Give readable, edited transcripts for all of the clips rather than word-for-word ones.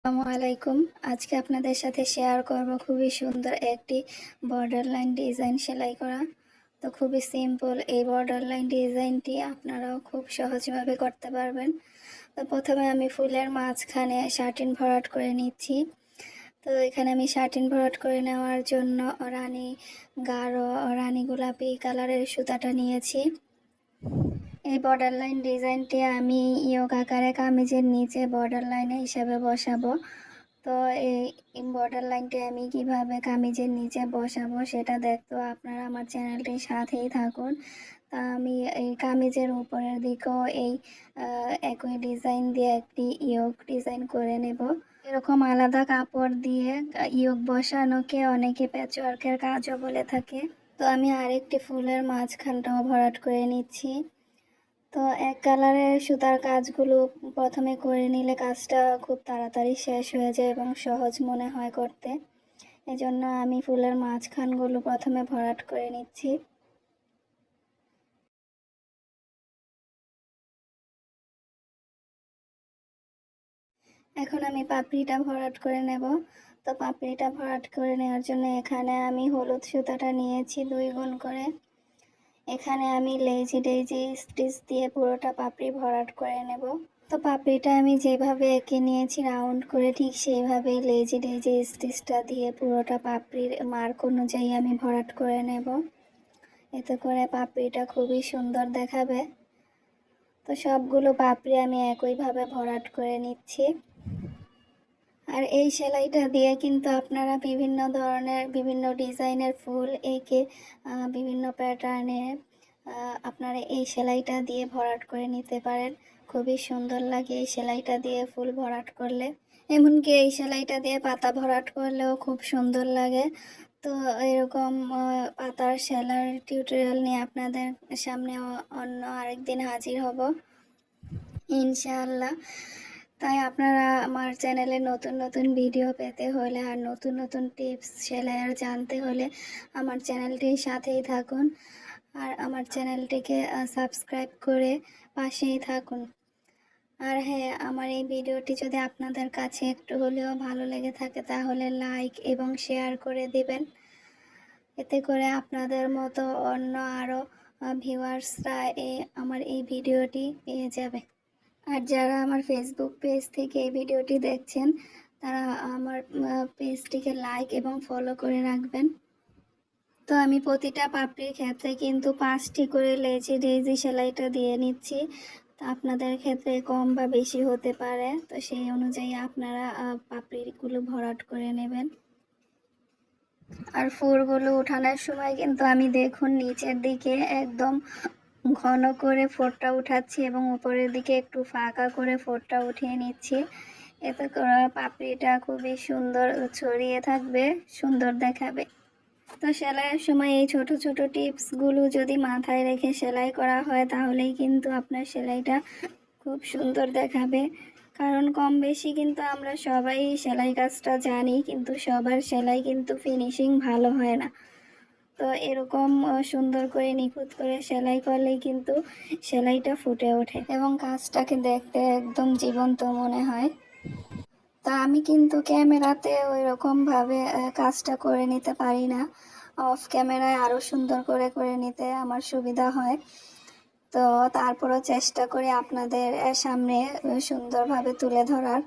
আসসালামু আলাইকুম। আজকে আপনাদের সাথে শেয়ার করব খুবই সুন্দর একটি বর্ডার লাইন ডিজাইন সেলাই করা। তো খুবই সিম্পল এই বর্ডার লাইন ডিজাইনটি আপনারাও খুব সহজভাবে করতে পারবেন। তো প্রথমে আমি ফুলের মাঝখানে শার্টিন ভরাট করে নিচ্ছি। তো এখানে আমি শার্টিন ভরাট করে নেওয়ার জন্য রানী গাঢ় রানী গোলাপি কালারের সুতাটা নিয়েছি। এই বর্ডার লাইন ডিজাইনটি আমি ইয়োগ আকারে কামিজের নিচে বর্ডার লাইনে হিসাবে বসাবো। তো এই বর্ডার লাইনটি আমি কিভাবে কামিজের নিচে বসাবো সেটা দেখতে আপনারা আমার চ্যানেলটির সাথেই থাকুন। তা আমি এই কামিজের উপরের দিকেও এই একই ডিজাইন দিয়ে একটি ইয়োগ ডিজাইন করে নেব। এরকম আলাদা কাপড় দিয়ে ইয়োগ বসানোকে অনেকে প্যাচওয়ার্কের কাজও বলে থাকে। তো আমি আরেকটি ফুলের মাঝখানটাও ভরাট করে নিচ্ছি। তো এক কালারের সুতার কাজগুলো প্রথমে করে নিলে কাজটা খুব তাড়াতাড়ি শেষ হয়ে যায় এবং সহজ মনে হয় করতে। এজন্য আমি ফুলের মাঝখানগুলো প্রথমে ভরাট করে নিচ্ছি। এখন আমি পাপড়িটা ভরাট করে নেব। তো পাপড়িটা ভরাট করে নেওয়ার জন্য এখানে আমি হলুদ সুতাটা নিয়েছি 2 গুণ করে। এখানে আমি লেজি ডেজি স্টিচ দিয়ে পুরোটা পাপড়ি ভরাট করে নেব। তো পাপড়িটা আমি যেভাবে এঁকে নিয়েছি রাউন্ড করে ঠিক সেইভাবেই লেজি ডেজি স্টিচটা দিয়ে পুরোটা পাপড়ির মার্ক অনুযায়ী আমি ভরাট করে নেব। এতে করে পাপড়িটা খুবই সুন্দর দেখাবে। তো সবগুলো পাপড়ি আমি একইভাবে ভরাট করে নিচ্ছি। আর এই সেলাইটা দিয়ে কিন্তু আপনারা বিভিন্ন ধরনের বিভিন্ন ডিজাইনের ফুল এঁকে বিভিন্ন প্যাটার্নে আপনারা এই সেলাইটা দিয়ে ভরাট করে নিতে পারেন। খুবই সুন্দর লাগে এই সেলাইটা দিয়ে ফুল ভরাট করলে। এমনকি এই সেলাইটা দিয়ে পাতা ভরাট করলেও খুব সুন্দর লাগে। তো এরকম পাতার সেলাইয়ের টিউটোরিয়াল নিয়ে আপনাদের সামনে অন্য আরেকদিন হাজির হব ইনশাআল্লাহ। তাই আপনারা আমার চ্যানেলে নতুন নতুন ভিডিও পেতে হলে আর নতুন নতুন টিপস সেলাইয়ের জানতে হলে আমার চ্যানেলটির সাথেই থাকুন আর আমার চ্যানেলটিকে সাবস্ক্রাইব করে পাশেই থাকুন। আর হ্যাঁ, আমার এই ভিডিওটি যদি আপনাদের কাছে একটু হলেও ভালো লেগে থাকে তাহলে লাইক এবং শেয়ার করে দিবেন। এতে করে আপনাদের মতো অন্য আরও ভিউয়ার্সরা আমার এই ভিডিওটি পেয়ে যাবে। আর যারা আমার ফেসবুক পেজ থেকে এই ভিডিওটি দেখছেন তারা আমার পেজটিকে লাইক এবং ফলো করে রাখবেন। তো আমি প্রতিটা পাপড়ির ক্ষেত্রে কিন্তু 5টি করে লেজি ডেজি সেলাইটা দিয়ে নিচ্ছি। তো আপনাদের ক্ষেত্রে কম বা বেশি হতে পারে, তো সেই অনুযায়ী আপনারা পাপড়িগুলো ভরাট করে নেবেন। আর ফুলগুলো উঠানোর সময় কিন্তু আমি দেখুন নিচের দিকে একদম ঘন করে ফোঁটটা উঠাচ্ছি এবং উপরের দিকে একটু ফাঁকা করে ফোঁটটা উঠিয়ে নিচ্ছি। এতে করে পাপড়িটা খুবই সুন্দর ছড়িয়ে থাকবে, সুন্দর দেখাবে। তো সেলাইয়ের সময় এই ছোট ছোট টিপসগুলো যদি মাথায় রেখে সেলাই করা হয় তাহলেই কিন্তু আপনার সেলাইটা খুব সুন্দর দেখাবে। কারণ কম বেশি কিন্তু আমরা সবাই সেলাই কাজটা জানি, কিন্তু সবার সেলাই কিন্তু ফিনিশিং ভালো হয় না। তো এরকম সুন্দর করে নিখুঁত করে সেলাই করলেই কিন্তু সেলাইটা ফুটে ওঠে এবং কাজটাকে দেখতে একদম জীবন্ত মনে হয়। তা আমি কিন্তু ক্যামেরাতে ওই রকমভাবে কাজটা করে নিতে পারি না। অফ ক্যামেরায় আরও সুন্দর করে করে নিতে আমার সুবিধা হয়। তো তারপরও চেষ্টা করি আপনাদের সামনে সুন্দরভাবে তুলে ধরার।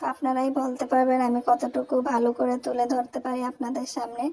তো আপনারাই বলতে পারবেন আমি কতটুকু ভালো করে তুলে ধরতে পারি আপনাদের সামনে।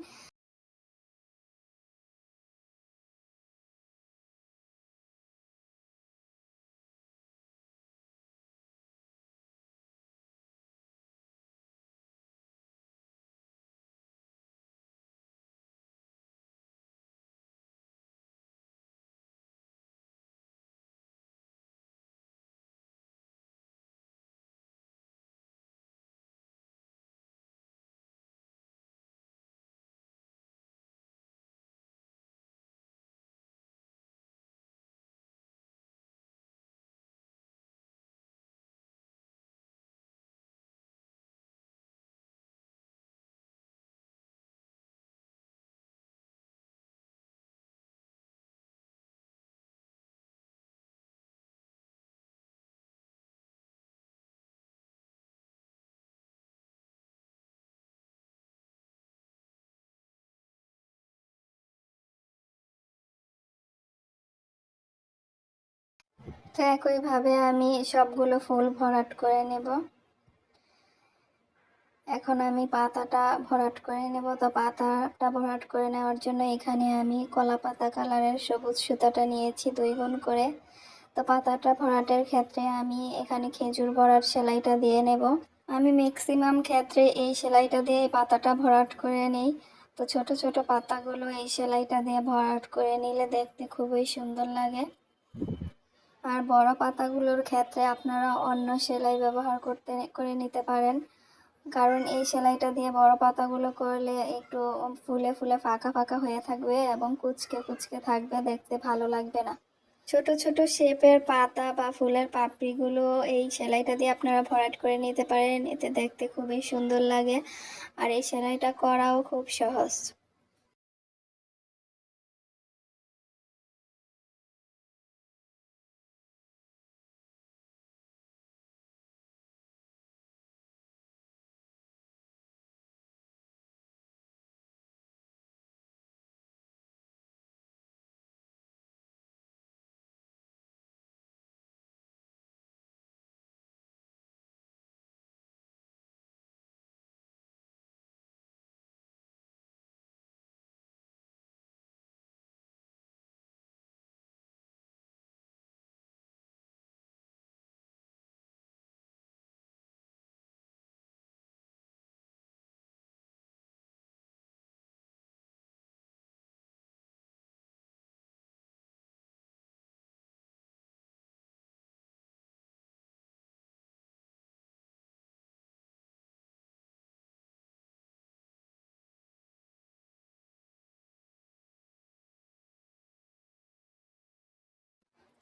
তো একইভাবে আমি সবগুলো ফুল ভরাট করে নেব। এখন আমি পাতাটা ভরাট করে নেব। তো পাতাটা ভরাট করে নেওয়ার জন্য এখানে আমি কলা পাতা কালারের সবুজ সুতাটা নিয়েছি 2 গুণ করে। তো পাতাটা ভরাটের ক্ষেত্রে আমি এখানে খেজুর ভরাট সেলাইটা দিয়ে নেব। আমি ম্যাক্সিমাম ক্ষেত্রে এই সেলাইটা দিয়ে পাতাটা ভরাট করে নেই। তো ছোট ছোট পাতাগুলো এই সেলাইটা দিয়ে ভরাট করে নিলে দেখতে খুবই সুন্দর লাগে। আর বড় পাতাগুলোর ক্ষেত্রে আপনারা অন্য সেলাই ব্যবহার করে নিতে পারেন, কারণ এই সেলাইটা দিয়ে বড় পাতাগুলো করলে একটু ফুলে ফুলে ফাঁকা ফাঁকা হয়ে থাকবে এবং কুচকে কুচকে থাকবে, দেখতে ভালো লাগবে না। ছোট ছোট শেপের পাতা বা ফুলের পাপড়িগুলো এই সেলাইটা দিয়ে আপনারা ভরাট করে নিতে পারেন, এতে দেখতে খুবই সুন্দর লাগে। আর এই সেলাইটা করাও খুব সহজ।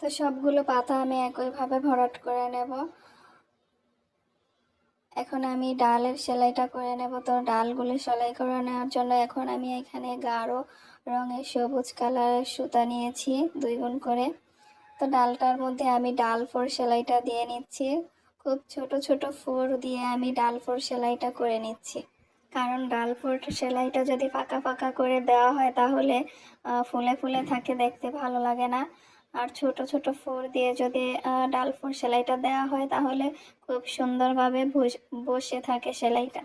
তো সবগুলো পাতা আমি একইভাবে ভরাট করে নেব। এখন আমি ডালের সেলাইটা করে নেব। তো ডালগুলো সেলাই করে নেওয়ার জন্য এখন আমি এখানে গাঢ় রঙের সবুজ কালারের সুতা নিয়েছি 2 গুণ করে। তো ডালটার মধ্যে আমি ডাল ফোর সেলাইটা দিয়ে নিচ্ছি। খুব ছোট ছোট ফোর দিয়ে আমি ডাল ফোর সেলাইটা করে নিচ্ছি, কারণ ডাল ফোর সেলাইটা যদি ফাঁকা ফাঁকা করে দেওয়া হয় তাহলে ফুলে ফুলে থাকে, দেখতে ভালো লাগে না। আর ছোট ছোট ফোর দিয়ে যদি ডাল ফোর সেলাইটা দেওয়া হয় তাহলে খুব সুন্দরভাবে বসে থাকে সেলাইটা।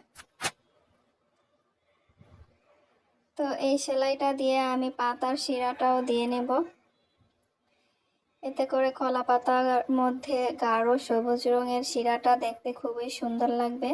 তো এই সেলাইটা দিয়ে আমি পাতার শিরাটাও দিয়ে নেব। এতে করে কলা পাতার মধ্যে গাঢ় সবুজ রঙের শিরাটা দেখতে খুবই সুন্দর লাগবে।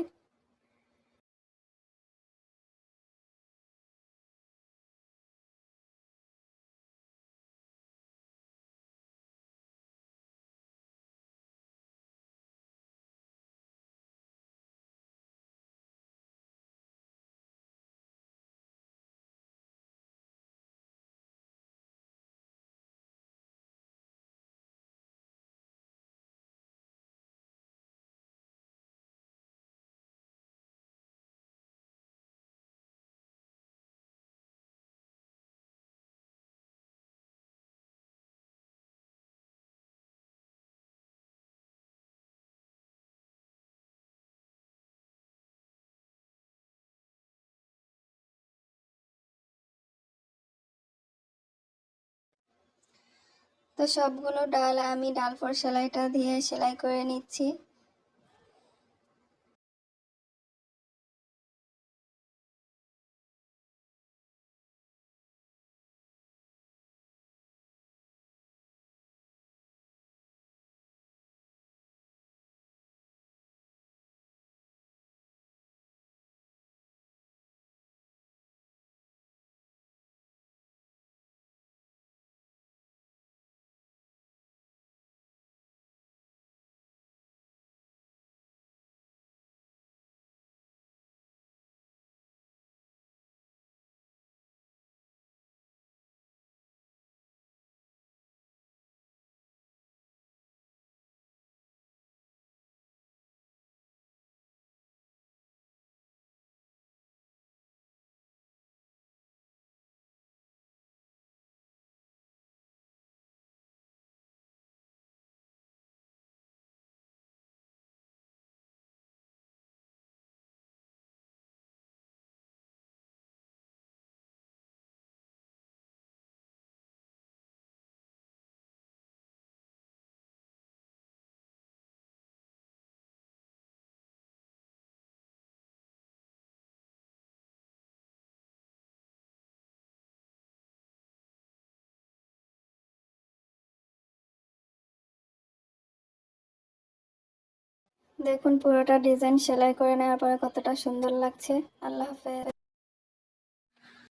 তো সবগুলো ডাল আমি ডাল ফোর সেলাইটা দিয়ে সেলাই করে নিচ্ছি। দেখুন পুরোটা ডিজাইন সেলাই করে নেওয়ার পরে কতটা সুন্দর লাগছে। আল্লাহ হাফেজ।